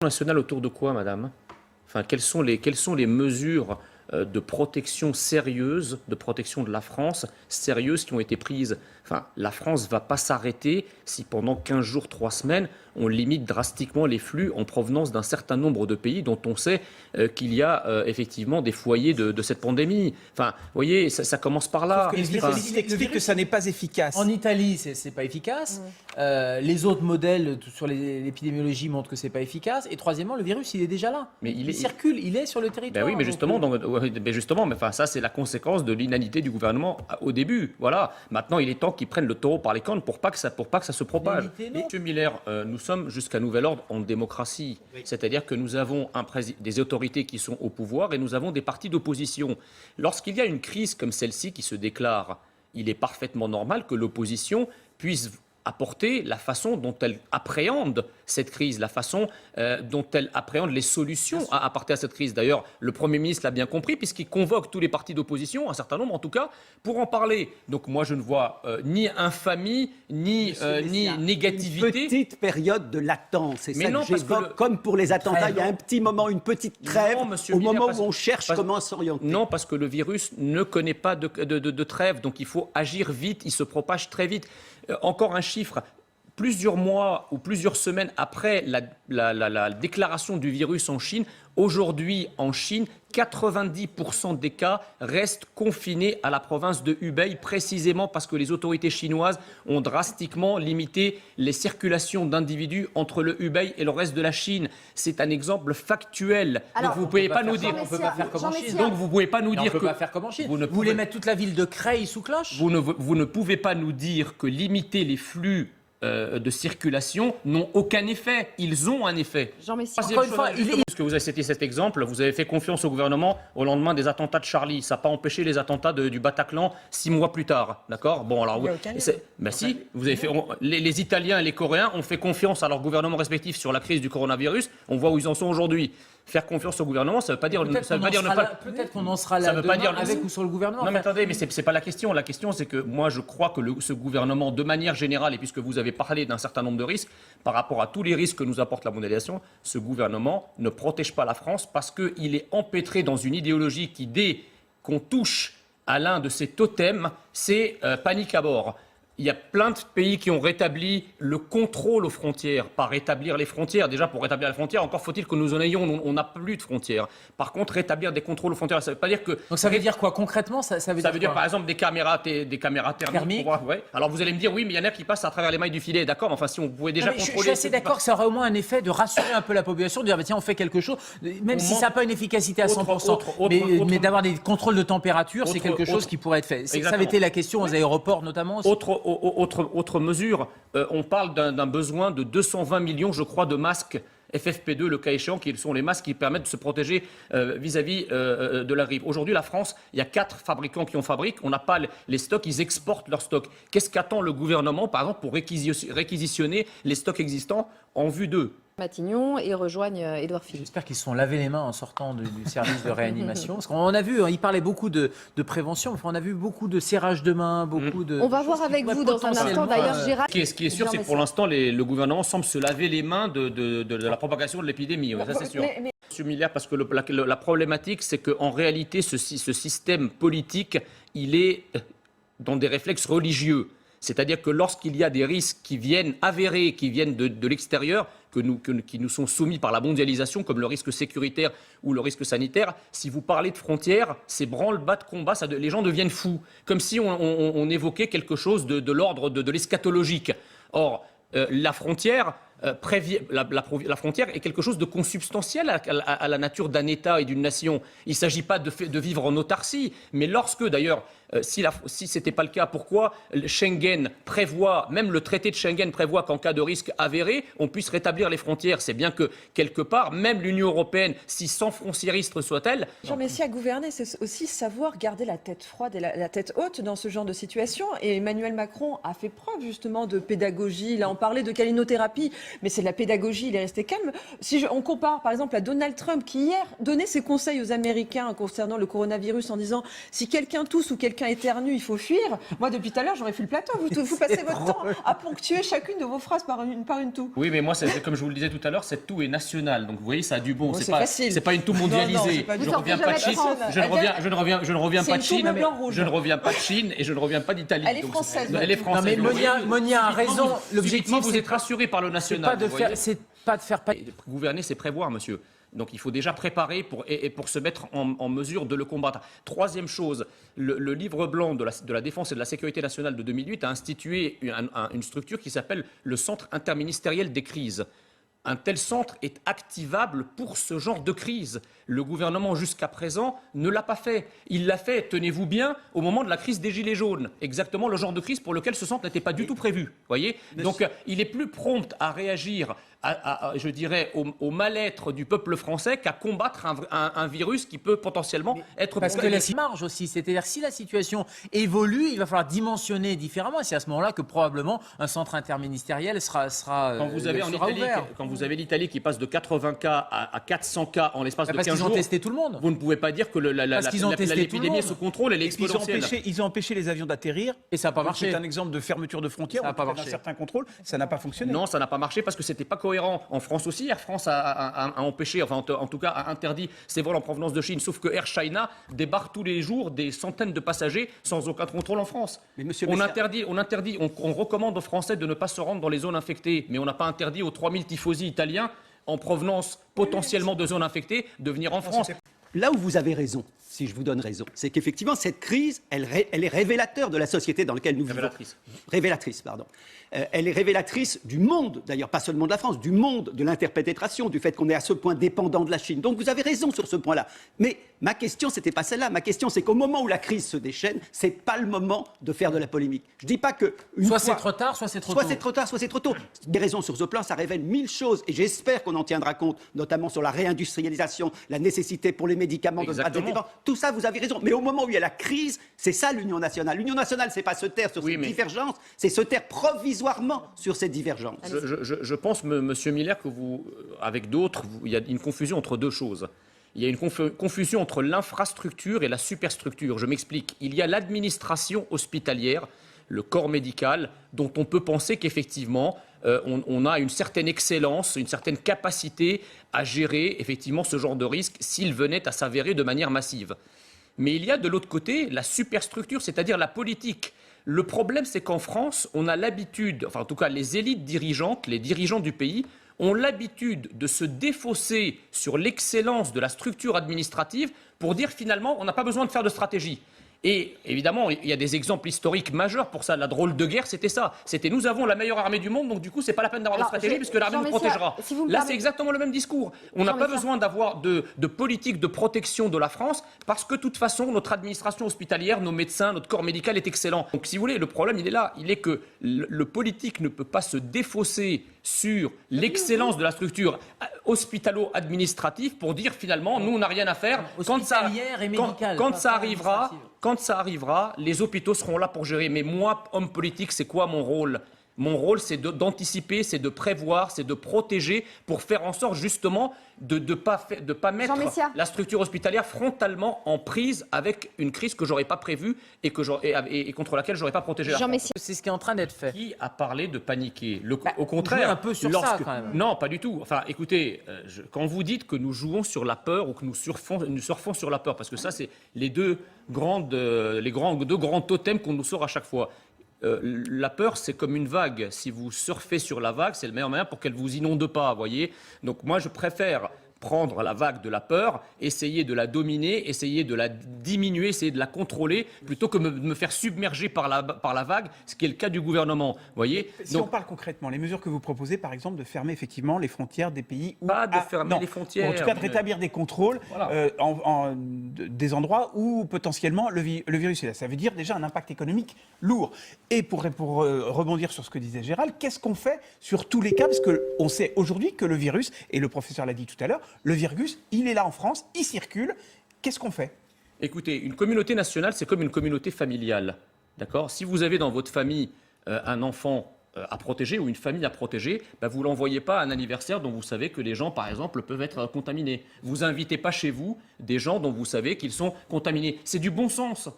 Nationale autour de quoi, madame? Enfin, quelles sont les mesures de protection sérieuses, de protection de la France, sérieuses qui ont été prises? Enfin, la France ne va pas s'arrêter si pendant 15 jours, 3 semaines, on limite drastiquement les flux en provenance d'un certain nombre de pays dont on sait qu'il y a effectivement des foyers de cette pandémie. Enfin, vous voyez, ça commence par là. Les virologistes expliquent que ça n'est pas efficace. En Italie, c'est pas efficace. Les autres modèles sur l'épidémiologie montrent que c'est pas efficace. Et troisièmement, le virus, il est déjà là. Mais il circule, il est sur le territoire. Ben oui, mais justement, enfin, ça c'est la conséquence de l'inanité du gouvernement au début. Voilà. Maintenant, il est temps qu'ils prennent le taureau par les cornes pour pas que ça se propage. Monsieur Miller, nous sommes jusqu'à nouvel ordre en démocratie. Oui. C'est-à-dire que nous avons des autorités qui sont au pouvoir et nous avons des partis d'opposition. Lorsqu'il y a une crise comme celle-ci qui se déclare, il est parfaitement normal que l'opposition puisse apporter la façon dont elle appréhende cette crise, la façon dont elle appréhende les solutions à apporter à cette crise. D'ailleurs, le Premier ministre l'a bien compris puisqu'il convoque tous les partis d'opposition, un certain nombre en tout cas, pour en parler. Donc moi, je ne vois ni infamie, ni négativité. Une petite période de latence, c'est ça que j'évoque. Comme pour les attentats, il y a un petit moment, une petite trêve, au moment où on cherche comment s'orienter. Non, parce que le virus ne connaît pas de trêve, donc il faut agir vite, il se propage très vite. Encore un chiffre, plusieurs mois ou plusieurs semaines après la déclaration du virus en Chine, aujourd'hui en Chine, 90% des cas restent confinés à la province de Hubei, précisément parce que les autorités chinoises ont drastiquement limité les circulations d'individus entre le Hubei et le reste de la Chine. C'est un exemple factuel. Alors, donc vous ne pouvez pas nous dire. On peut pas faire comme en Chine. Donc vous ne pouvez pas nous dire que. On peut pas faire comme en Chine. Vous voulez mettre toute la ville de Creil sous cloche? Vous ne pouvez pas nous dire que limiter les flux de circulation n'ont aucun effet. Ils ont un effet. Jean Messia. Encore une fois, puisque vous avez cité cet exemple, vous avez fait confiance au gouvernement au lendemain des attentats de Charlie. Ça n'a pas empêché les attentats du Bataclan 6 mois plus tard. D'accord? Bon, alors, si, vous avez fait, les Italiens et les Coréens ont fait confiance à leurs gouvernements respectifs sur la crise du coronavirus. On voit où ils en sont aujourd'hui. Faire confiance au gouvernement, ça ne veut pas dire peut-être qu'on en sera là demain avec ou sur le gouvernement. Non, mais attendez, mais c'est pas la question. La question, c'est que moi, je crois que ce gouvernement, de manière générale, et puisque vous avez parlé d'un certain nombre de risques, par rapport à tous les risques que nous apporte la mondialisation, ce gouvernement ne protège pas la France parce qu'il est empêtré dans une idéologie qui, dès qu'on touche à l'un de ces totems, c'est panique à bord. Il y a plein de pays qui ont rétabli le contrôle aux frontières, pas rétablir les frontières. Déjà, pour rétablir les frontières, encore faut-il que nous en ayons. On n'a plus de frontières. Par contre, rétablir des contrôles aux frontières, ça ne veut pas dire que... Donc ça veut dire quoi concrètement? Ça veut dire par exemple des caméras thermiques. Ouais. Alors vous allez me dire, oui, mais il y en a qui passent à travers les mailles du filet. D'accord, mais enfin, si on pouvait déjà contrôler... Je suis assez d'accord que ça aurait au moins un effet de rassurer un peu la population, de dire, bah, tiens, on fait quelque chose, même si ça n'a pas une efficacité à 100%. Mais d'avoir des contrôles de température, c'est quelque chose qui pourrait être fait. Ça avait été la question aux aéroports notamment aussi. Autre mesure, on parle d'un besoin de 220 millions, je crois, de masques FFP2, le cas échéant, qui sont les masques qui permettent de se protéger vis-à-vis de la grippe. Aujourd'hui, la France, il y a 4 fabricants qui en fabriquent. On n'a pas les stocks, ils exportent leurs stocks. Qu'est-ce qu'attend le gouvernement, par exemple, pour réquisitionner les stocks existants en vue d'eux? Matignon et rejoignent Édouard Philippe. J'espère qu'ils se sont lavés les mains en sortant du service de réanimation. Parce qu'on a vu, il parlait beaucoup de prévention, enfin, on a vu beaucoup de serrage de mains, beaucoup de... On va voir avec vous dans un instant, d'ailleurs, Gérald. Ce qui est sûr, c'est que pour l'instant, le gouvernement semble se laver les mains de la propagation de l'épidémie. Ça, c'est sûr. Monsieur Miller, parce que la problématique, c'est qu'en réalité, ce système politique, il est dans des réflexes religieux. C'est-à-dire que lorsqu'il y a des risques qui viennent avérés, qui viennent de l'extérieur, qui nous sont soumis par la mondialisation, comme le risque sécuritaire ou le risque sanitaire, si vous parlez de frontières, c'est branle-bas de combat, les gens deviennent fous, comme si on évoquait quelque chose de l'ordre de l'eschatologique. Or, la frontière... la frontière est quelque chose de consubstantiel à la nature d'un État et d'une nation. Il ne s'agit pas de vivre en autarcie, mais lorsque, d'ailleurs, si ce n'était pas le cas, pourquoi Schengen prévoit, même le traité de Schengen prévoit qu'en cas de risque avéré, on puisse rétablir les frontières? C'est bien que, quelque part, même l'Union européenne, si sans frontiériste soit-elle... Jean Messia, gouverner, c'est aussi savoir garder la tête froide et la tête haute dans ce genre de situation. Et Emmanuel Macron a fait preuve, justement, de pédagogie. Là, on parlait de calinothérapie, mais c'est de la pédagogie, il est resté calme. Si on compare, par exemple, à Donald Trump, qui hier donnait ses conseils aux Américains concernant le coronavirus en disant « si quelqu'un tousse ou quelqu'un quelqu'un éternue, il faut fuir. Moi, depuis tout à l'heure, j'aurais fait le plateau. Vous passez votre temps à ponctuer chacune de vos phrases par une toux. Oui, mais moi, comme je vous le disais tout à l'heure, cette toux est nationale. Donc, vous voyez, ça a du bon. C'est pas une toux mondialisée. Non, je ne reviens pas de Chine. Je ne reviens pas de Chine. Je ne reviens pas de Chine et je ne reviens pas d'Italie. Elle est française. Elle est française. Non, mais Monia a raison. L'objectif, vous êtes rassuré par le national. C'est pas de faire. Gouverner, c'est prévoir, monsieur. Donc il faut déjà préparer pour se mettre en mesure de le combattre. Troisième chose, le livre blanc de la défense et de la sécurité nationale de 2008 a institué une structure qui s'appelle le Centre interministériel des crises. Un tel centre est activable pour ce genre de crise. Le gouvernement, jusqu'à présent, ne l'a pas fait. Il l'a fait, tenez-vous bien, au moment de la crise des Gilets jaunes. Exactement le genre de crise pour lequel ce centre n'était pas du tout prévu. Voyez. Donc, il est plus prompt à réagir, je dirais, au mal-être du peuple français qu'à combattre un virus qui peut potentiellement être... Parce que la marge aussi, c'est-à-dire si la situation évolue, il va falloir dimensionner différemment. Et c'est à ce moment-là que probablement un centre interministériel sera quand vous avez en Italie, quand vous avez l'Italie qui passe de 80 cas à 400 cas en l'espace de 15 jours... Ils ont testé tout le monde. Vous ne pouvez pas dire que l'épidémie est sous contrôle, elle est exponentielle. Ils ont empêché les avions d'atterrir. Et ça n'a pas marché. C'est un exemple de fermeture de frontières. Ça n'a pas marché. Un certain contrôle, ça n'a pas fonctionné. Non, ça n'a pas marché parce que c'était pas cohérent. En France aussi, Air France a empêché, enfin en tout cas a interdit ses vols en provenance de Chine. Sauf que Air China débarque tous les jours des centaines de passagers sans aucun contrôle en France. Mais monsieur on recommande aux Français de ne pas se rendre dans les zones infectées, mais on n'a pas interdit aux 3000 tifosi italiens en provenance potentiellement de zones infectées de venir en France. Là où vous avez raison, si je vous donne raison, c'est qu'effectivement, cette crise, elle est révélateur de la société dans laquelle nous vivons. Révélatrice, pardon. Elle est révélatrice du monde, d'ailleurs pas seulement de la France, du monde de l'interpénétration, du fait qu'on est à ce point dépendant de la Chine. Donc vous avez raison sur ce point-là. Mais ma question, c'était pas celle-là. Ma question, c'est qu'au moment où la crise se déchaîne, c'est pas le moment de faire de la polémique. Je dis pas que... Soit c'est trop tard, soit c'est trop tôt. Soit c'est trop tard, soit c'est trop tôt. Des raisons sur ce plan, ça révèle 1000 choses. Et j'espère qu'on en tiendra compte, notamment sur la réindustrialisation, la nécessité pour les médicaments de pas dépendants. Tout ça, vous avez raison. Mais au moment où il y a la crise, c'est ça l'Union nationale. L'Union nationale, c'est pas se taire sur ces divergences, c'est se taire provisoirement sur ces divergences. Je pense, monsieur Miller, que vous, avec d'autres, il y a une confusion entre deux choses. Il y a une confusion entre l'infrastructure et la superstructure. Je m'explique. Il y a l'administration hospitalière, le corps médical, dont on peut penser qu'effectivement, on a une certaine excellence, une certaine capacité à gérer effectivement ce genre de risque s'il venait à s'avérer de manière massive. Mais il y a de l'autre côté la superstructure, c'est-à-dire la politique. Le problème, c'est qu'en France, on a l'habitude, enfin en tout cas les élites dirigeantes, les dirigeants du pays, ont l'habitude de se défausser sur l'excellence de la structure administrative pour dire finalement on n'a pas besoin de faire de stratégie. Et évidemment, il y a des exemples historiques majeurs pour ça. La drôle de guerre, c'était ça. C'était nous avons la meilleure armée du monde, donc du coup, c'est pas la peine d'avoir de stratégie puisque l'armée nous protégera. Là, c'est exactement le même discours. On n'a pas besoin d'avoir de politique de protection de la France parce que de toute façon, notre administration hospitalière, nos médecins, notre corps médical est excellent. Donc si vous voulez, le problème, il est là. Il est que le politique ne peut pas se défausser sur l'excellence de la structure hospitalo-administrative pour dire finalement, nous, on n'a rien à faire. Quand ça arrivera, les hôpitaux seront là pour gérer. Mais moi, homme politique, c'est quoi mon rôle ? Mon rôle, c'est d'anticiper, c'est de prévoir, c'est de protéger pour faire en sorte justement de ne pas mettre la structure hospitalière frontalement en prise avec une crise que je n'aurais pas prévue et contre laquelle je n'aurais pas protégé la France. C'est ce qui est en train d'être fait. Qui a parlé de paniquer ? Au contraire, un peu sur ça quand même. Non, pas du tout. Enfin, écoutez, quand vous dites que nous jouons sur la peur ou que nous surfons sur la peur, parce que ça, c'est les deux grands totems qu'on nous sort à chaque fois. La peur, c'est comme une vague. Si vous surfez sur la vague, c'est le meilleur moyen pour qu'elle ne vous inonde pas, voyez. Donc moi, je préfère prendre la vague de la peur, essayer de la dominer, essayer de la diminuer, essayer de la contrôler, plutôt que de me faire submerger par la vague, ce qui est le cas du gouvernement. Voyez. Si on parle concrètement, les mesures que vous proposez, par exemple, de fermer effectivement les frontières des pays où... Pas de fermer les frontières. En tout cas, de rétablir des contrôles des endroits où potentiellement le virus est là. Ça veut dire déjà un impact économique lourd. Et pour rebondir sur ce que disait Gérald, qu'est-ce qu'on fait sur tous les cas ? Parce qu'on sait aujourd'hui que le virus, et le professeur l'a dit tout à l'heure, le virus, il est là en France, il circule. Qu'est-ce qu'on fait ? Écoutez, une communauté nationale, c'est comme une communauté familiale. D'accord ? Si vous avez dans votre famille un enfant à protéger ou une famille à protéger, vous ne l'envoyez pas à un anniversaire dont vous savez que les gens, par exemple, peuvent être contaminés. Vous n'invitez pas chez vous des gens dont vous savez qu'ils sont contaminés. C'est du bon sens.